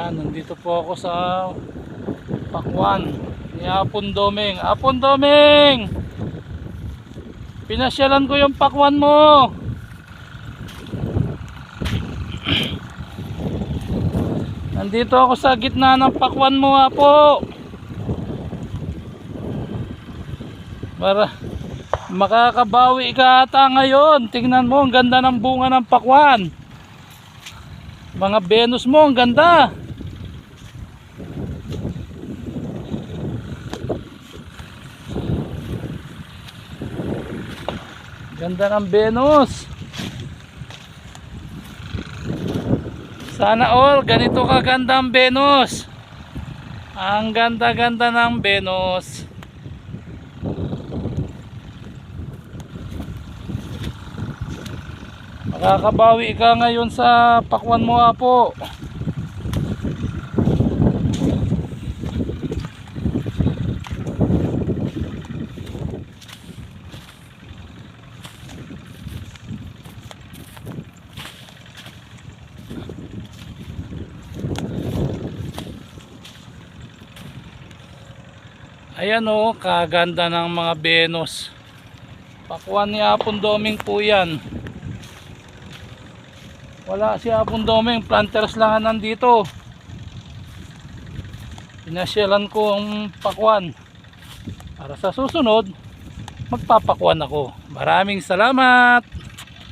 Ayan, nandito po ako sa Pakwan ni Apon Doming. Apon Doming! Pinasyalan ko yung pakwan mo. Nandito ako sa gitna ng pakwan mo, Apo. Para makakabawi ka ata ngayon. Tingnan mo, ang ganda ng bunga ng pakwan. Mga Venus mo, ang ganda. Ganda ng Venus. Sana all ganito kaganda ang Venus. Ang ganda-ganda ng Venus. Makakabawi ka ngayon sa pakwan mo, Apo. Ayan o, kaganda ng mga Venus. Pakwan ni Apon Doming po yan. Wala si Apon Doming, planters lang nandito. Pinasyalan ko ang pakwan. Para sa susunod, magpapakwan ako. Maraming salamat.